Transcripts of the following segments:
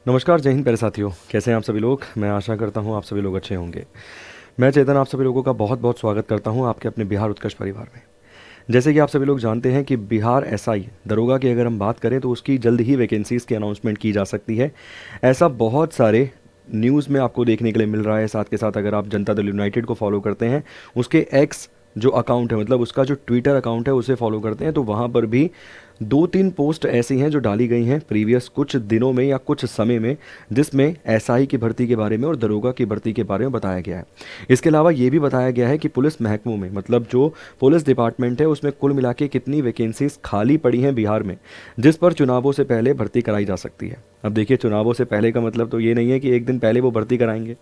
नमस्कार, जय हिंद प्यारे साथियों। कैसे हैं आप सभी लोग। मैं आशा करता हूं आप सभी लोग अच्छे होंगे। मैं चेतन आप सभी लोगों का बहुत बहुत स्वागत करता हूं आपके अपने बिहार उत्कर्ष परिवार में। जैसे कि आप सभी लोग जानते हैं कि बिहार एसआई दरोगा की अगर हम बात करें तो उसकी जल्द ही वैकेंसीज़ की अनाउंसमेंट की जा सकती है। ऐसा बहुत सारे न्यूज़ में आपको देखने के लिए मिल रहा है। साथ के साथ अगर आप जनता दल यूनाइटेड को फॉलो करते हैं, उसके एक्स जो अकाउंट है, मतलब उसका जो ट्विटर अकाउंट है, उसे फॉलो करते हैं, तो वहाँ पर भी दो तीन पोस्ट ऐसी हैं जो डाली गई हैं प्रीवियस कुछ दिनों में या कुछ समय में, जिसमें एसआई की भर्ती के बारे में और दरोगा की भर्ती के बारे में बताया गया है। इसके अलावा ये भी बताया गया है कि पुलिस महकमों में, मतलब जो पुलिस डिपार्टमेंट है, उसमें कुल मिला के कितनी वैकेंसीज खाली पड़ी हैं बिहार में, जिस पर चुनावों से पहले भर्ती कराई जा सकती है। अब देखिए, चुनावों से पहले का मतलब तो ये नहीं है कि एक दिन पहले वो भर्ती कराएंगे।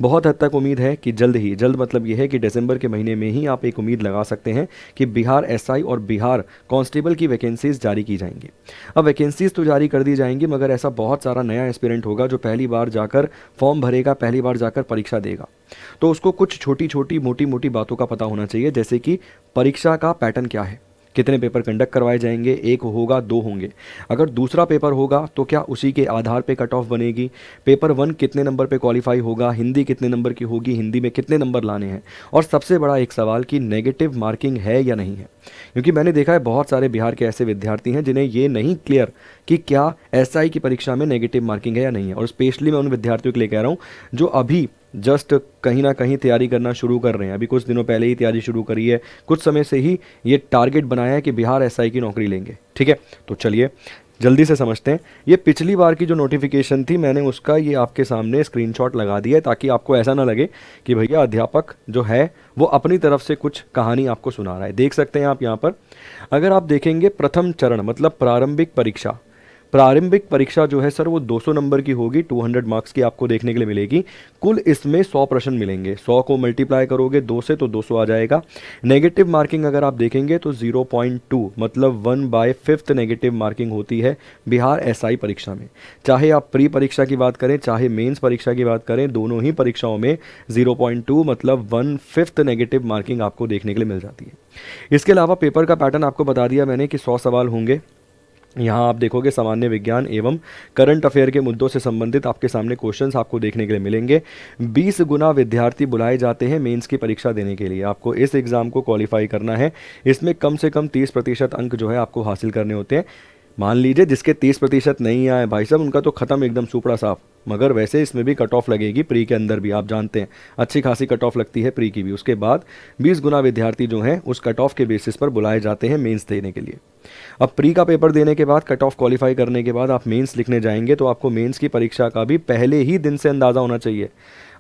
बहुत हद तक उम्मीद है कि जल्द ही, जल्द मतलब ये है कि दिसंबर के महीने में ही आप एक उम्मीद लगा सकते हैं कि बिहार एसआई और बिहार कांस्टेबल की वैकेंसीज जारी की जाएंगी। अब वैकेंसीज तो जारी कर दी जाएंगी, मगर ऐसा बहुत सारा नया एस्पिरेंट होगा जो पहली बार जाकर फॉर्म भरेगा, पहली बार जाकर परीक्षा देगा, तो उसको कुछ छोटी छोटी मोटी मोटी बातों का पता होना चाहिए। जैसे कि परीक्षा का पैटर्न क्या है, कितने पेपर कंडक्ट करवाए जाएंगे, एक होगा, दो होंगे, अगर दूसरा पेपर होगा तो क्या उसी के आधार पे कट ऑफ बनेगी, पेपर वन कितने नंबर पे क्वालिफाई होगा, हिंदी कितने नंबर की होगी, हिंदी में कितने नंबर लाने हैं, और सबसे बड़ा एक सवाल कि नेगेटिव मार्किंग है या नहीं है। क्योंकि मैंने देखा है बहुत सारे बिहार के ऐसे विद्यार्थी हैं जिन्हें ये नहीं क्लियर कि क्या एसआई की परीक्षा में नेगेटिव मार्किंग है या नहीं है। और स्पेशली मैं उन विद्यार्थियों के लिए कह रहा हूँ जो अभी जस्ट कहीं ना कहीं तैयारी करना शुरू कर रहे हैं, अभी कुछ दिनों पहले ही तैयारी शुरू करी है, कुछ समय से ही ये टारगेट बनाया है कि बिहार एसआई की नौकरी लेंगे। ठीक है, तो चलिए जल्दी से समझते हैं। ये पिछली बार की जो नोटिफिकेशन थी, मैंने उसका ये आपके सामने स्क्रीनशॉट लगा दिया है, ताकि आपको ऐसा ना लगे कि भैया अध्यापक जो है वो अपनी तरफ से कुछ कहानी आपको सुना रहा है। देख सकते हैं आप यहाँ पर, अगर आप देखेंगे प्रथम चरण मतलब प्रारंभिक परीक्षा, प्रारंभिक परीक्षा जो है सर वो 200 नंबर की होगी, 200 मार्क्स की आपको देखने के लिए मिलेगी। कुल इसमें 100 प्रश्न मिलेंगे, 100 को मल्टीप्लाई करोगे 2 से तो 200 आ जाएगा। नेगेटिव मार्किंग अगर आप देखेंगे तो 0.2 मतलब 1/5 नेगेटिव मार्किंग होती है बिहार एसआई परीक्षा में। चाहे आप प्री परीक्षा की बात करें, चाहे मेंस परीक्षा की बात करें, दोनों ही परीक्षाओं में 0.2 मतलब 1/5 नेगेटिव मार्किंग आपको देखने के लिए मिल जाती है। इसके अलावा पेपर का पैटर्न आपको बता दिया मैंने कि 100 सवाल होंगे। यहाँ आप देखोगे सामान्य विज्ञान एवं करंट अफेयर के मुद्दों से संबंधित आपके सामने क्वेश्चंस आपको देखने के लिए मिलेंगे। 20 गुना विद्यार्थी बुलाए जाते हैं मेंस की परीक्षा देने के लिए। आपको इस एग्ज़ाम को क्वालिफाई करना है। इसमें कम से कम 30% अंक जो है आपको हासिल करने होते हैं। मान लीजिए जिसके 30% नहीं आए भाई साहब, उनका तो ख़त्म एकदम सुपड़ा साफ। मगर वैसे इसमें भी कट ऑफ लगेगी, प्री के अंदर भी आप जानते हैं अच्छी खासी कट ऑफ लगती है प्री की भी। उसके बाद 20 गुना विद्यार्थी जो हैं उस कट ऑफ के बेसिस पर बुलाए जाते हैं मेंस देने के लिए। अब प्री का पेपर देने के बाद, कट ऑफ क्वालिफाई करने के बाद आप मेंस लिखने जाएंगे, तो आपको मेंस की परीक्षा का भी पहले ही दिन से अंदाज़ा होना चाहिए।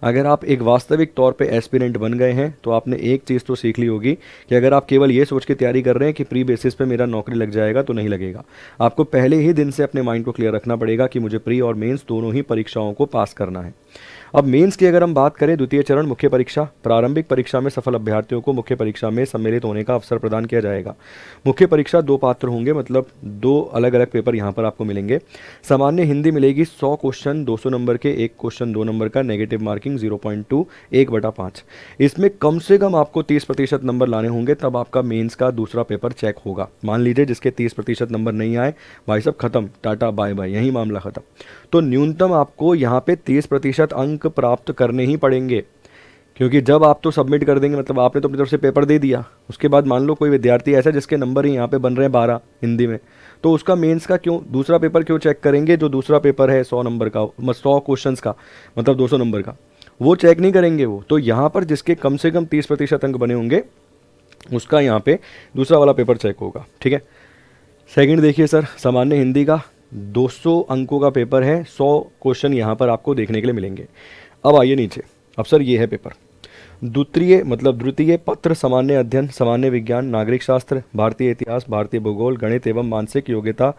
अगर आप एक वास्तविक तौर पे एस्पिरेंट बन गए हैं तो आपने एक चीज़ तो सीख ली होगी कि अगर आप केवल ये सोच के तैयारी कर रहे हैं कि प्री बेसिस पे मेरा नौकरी लग जाएगा, तो नहीं लगेगा। आपको पहले ही दिन से अपने माइंड को क्लियर रखना पड़ेगा कि मुझे प्री और मेंस दोनों ही परीक्षाओं को पास करना है। अब मेंस की अगर हम बात करें, द्वितीय चरण मुख्य परीक्षा, प्रारंभिक परीक्षा में सफल अभ्यर्थियों को मुख्य परीक्षा में सम्मिलित होने का अवसर प्रदान किया जाएगा। मुख्य परीक्षा 2 पात्र होंगे, मतलब 2 अलग अलग पेपर यहाँ पर आपको मिलेंगे। सामान्य हिंदी मिलेगी 100 क्वेश्चन 200 नंबर के, एक क्वेश्चन 2 नंबर का, नेगेटिव मार्किंग 0.2 1/5। इसमें कम से कम आपको 30% नंबर लाने होंगे, तब आपका मेंस का दूसरा पेपर चेक होगा। मान लीजिए जिसके 30% नंबर नहीं आए, भाई साहब खत्म, टाटा बाय बाय, यही मामला खत्म। तो न्यूनतम आपको यहाँ पे 30% अंक प्राप्त करने ही पड़ेंगे। क्योंकि जब आप तो सबमिट कर देंगे, मतलब आपने तो अपनी तरफ से पेपर दे दिया, उसके बाद मान लो कोई विद्यार्थी ऐसा जिसके नंबर ही यहाँ पे बन रहे हैं 12 हिंदी में, तो उसका मेंस का क्यों दूसरा पेपर क्यों चेक करेंगे? जो दूसरा पेपर है 100 नंबर का, 100 क्वेश्चंस का, मतलब 200 नंबर का, वो चेक नहीं करेंगे वो। तो यहाँ पर जिसके कम से कम 30% अंक बने होंगे, उसका यहाँ पे दूसरा वाला पेपर चेक होगा। ठीक है, सेकंड देखिए सर, सामान्य हिंदी का 200 अंकों का पेपर है, 100 क्वेश्चन यहाँ पर आपको देखने के लिए मिलेंगे। अब आइए नीचे, अब सर ये है पेपर। द्वितीय पत्र सामान्य अध्ययन, सामान्य विज्ञान, नागरिक शास्त्र, भारतीय इतिहास, भारतीय भूगोल, गणित एवं मानसिक योग्यता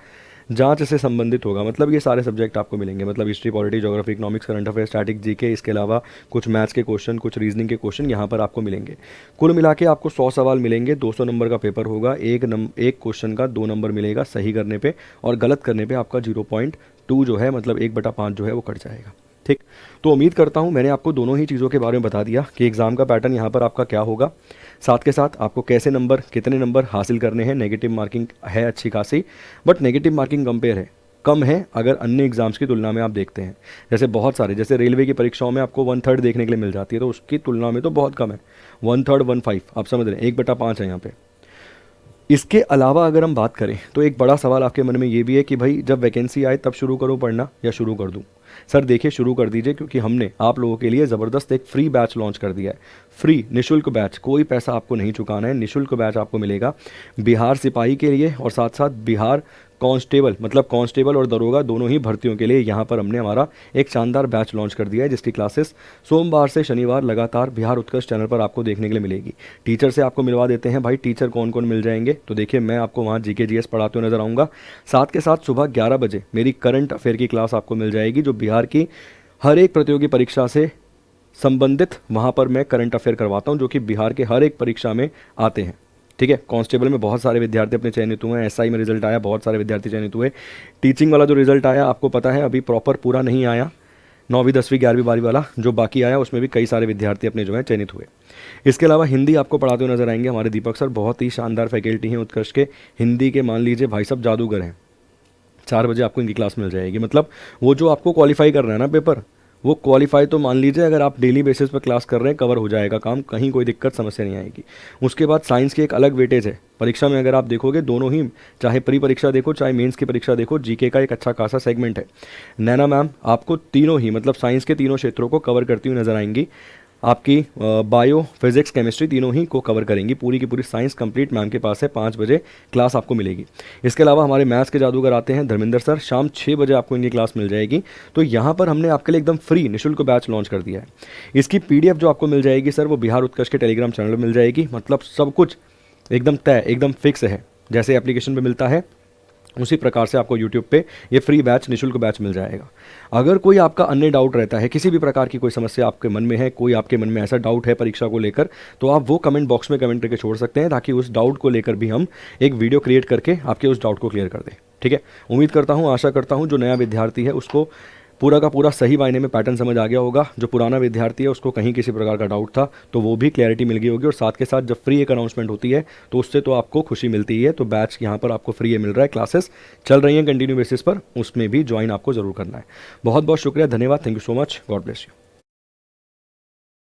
जांच से संबंधित होगा। मतलब ये सारे सब्जेक्ट आपको मिलेंगे, मतलब history, polity, geography, economics, current affair, static, GK, इसके अलावा कुछ मैथ्स के क्वेश्चन, कुछ रीजनिंग के क्वेश्चन यहाँ पर आपको मिलेंगे। कुल मिला के आपको 100 सवाल मिलेंगे, 200 नंबर का पेपर होगा, एक क्वेश्चन का 2 नंबर मिलेगा सही करने पे, और गलत करने पे आपका 0.2 जो है मतलब 1/5 जो है वो कट जाएगा। ठीक, तो उम्मीद करता हूँ मैंने आपको दोनों ही चीज़ों के बारे में बता दिया कि एग्ज़ाम का पैटर्न यहाँ पर आपका क्या होगा, साथ के साथ आपको कैसे नंबर, कितने नंबर हासिल करने हैं। नेगेटिव मार्किंग है अच्छी खासी, बट नेगेटिव मार्किंग कंपेयर है, कम है अगर अन्य एग्जाम्स की तुलना में आप देखते हैं। जैसे बहुत सारे, जैसे रेलवे की परीक्षाओं में आपको 1/3 देखने के लिए मिल जाती है, तो उसकी तुलना में तो बहुत कम है। 1/3 1/5 आप समझ रहे हैं, 1/5 है यहाँ पे। इसके अलावा अगर हम बात करें तो एक बड़ा सवाल आपके मन में ये भी है कि भाई जब वैकेंसी आए तब शुरू करूँ पढ़ना या शुरू कर दूँ। सर देखिए, शुरू कर दीजिए, क्योंकि हमने आप लोगों के लिए ज़बरदस्त एक फ्री बैच लॉन्च कर दिया है। फ्री निशुल्क बैच, कोई पैसा आपको नहीं चुकाना है, निशुल्क बैच आपको मिलेगा बिहार सिपाही के लिए और साथ साथ बिहार कांस्टेबल, मतलब कांस्टेबल और दरोगा दोनों ही भर्तियों के लिए यहाँ पर हमने हमारा एक शानदार बैच लॉन्च कर दिया है, जिसकी क्लासेस सोमवार से शनिवार लगातार बिहार उत्कर्ष चैनल पर आपको देखने के लिए मिलेगी। टीचर से आपको मिलवा देते हैं। भाई टीचर कौन कौन मिल जाएंगे, तो देखिए मैं आपको वहाँ जीके जीएस पढ़ाते हुए नजर आऊँगा। साथ के साथ सुबह 11 बजे मेरी करंट अफेयर की क्लास आपको मिल जाएगी, जो बिहार की हर एक प्रतियोगी परीक्षा से संबंधित वहाँ पर मैं करंट अफेयर करवाता हूँ, जो कि बिहार के हर एक परीक्षा में आते हैं। ठीक है, कांस्टेबल में बहुत सारे विद्यार्थी अपने चयनित हुए हैं, एसआई में रिजल्ट आया, बहुत सारे विद्यार्थी चयनित हुए। टीचिंग वाला जो रिजल्ट आया आपको पता है अभी प्रॉपर पूरा नहीं आया, 9वीं 10वीं 11वीं 12वीं वाला जो बाकी आया उसमें भी कई सारे विद्यार्थी अपने जो है चयनित हुए। इसके अलावा हिंदी आपको पढ़ाते हुए नजर आएंगे हमारे दीपक सर, बहुत ही शानदार फैकल्टी हैं उत्कर्ष के। हिंदी के मान लीजिए भाई साहब जादूगर हैं। 4 बजे आपको इनकी क्लास मिल जाएगी। मतलब वो जो आपको क्वालिफाई कर रहा है ना पेपर, वो क्वालिफाई तो मान लीजिए अगर आप डेली बेसिस पर क्लास कर रहे हैं कवर हो जाएगा काम, कहीं कोई दिक्कत समस्या नहीं आएगी। उसके बाद साइंस की एक अलग वेटेज है परीक्षा में, अगर आप देखोगे दोनों ही, चाहे प्री परीक्षा देखो चाहे मेंस की परीक्षा देखो, जीके का एक अच्छा खासा सेगमेंट है। नैना मैम आपको तीनों ही, मतलब साइंस के तीनों क्षेत्रों को कवर करती हुई नजर आएंगी। आपकी बायो फिजिक्स केमिस्ट्री तीनों ही को कवर करेंगी। पूरी की पूरी साइंस कंप्लीट मैम के पास है, 5 बजे क्लास आपको मिलेगी। इसके अलावा हमारे मैथ्स के जादूगर आते हैं धर्मेंद्र सर, शाम 6 बजे आपको इनकी क्लास मिल जाएगी। तो यहाँ पर हमने आपके लिए एकदम फ्री निःशुल्क बैच लॉन्च कर दिया है। इसकी पीडीएफ जो आपको मिल जाएगी सर, वो बिहार उत्कर्ष के टेलीग्राम चैनल पर मिल जाएगी। मतलब सब कुछ एकदम तय, एकदम फिक्स है, जैसे एप्लीकेशन पर मिलता है उसी प्रकार से आपको YouTube पे ये फ्री बैच निःशुल्क बैच मिल जाएगा। अगर कोई आपका अन्य डाउट रहता है, किसी भी प्रकार की कोई समस्या आपके मन में है, कोई आपके मन में ऐसा डाउट है परीक्षा को लेकर, तो आप वो कमेंट बॉक्स में कमेंट करके छोड़ सकते हैं, ताकि उस डाउट को लेकर भी हम एक वीडियो क्रिएट करके आपके उस डाउट को क्लियर कर दें। ठीक है, उम्मीद करता हूँ, आशा करता हूँ जो नया विद्यार्थी है उसको पूरा का पूरा सही मायने में पैटर्न समझ आ गया होगा। जो पुराना विद्यार्थी है उसको कहीं किसी प्रकार का डाउट था तो वो भी क्लैरिटी मिल गई होगी। और साथ के साथ जब फ्री एक अनाउंसमेंट होती है तो उससे तो आपको खुशी मिलती ही है। तो बैच यहाँ पर आपको फ्री मिल रहा है, क्लासेस चल रही हैं कंटिन्यू बेसिस पर, उसमें भी ज्वाइन आपको जरूर करना है। बहुत बहुत शुक्रिया, धन्यवाद, thank you so much, God bless you.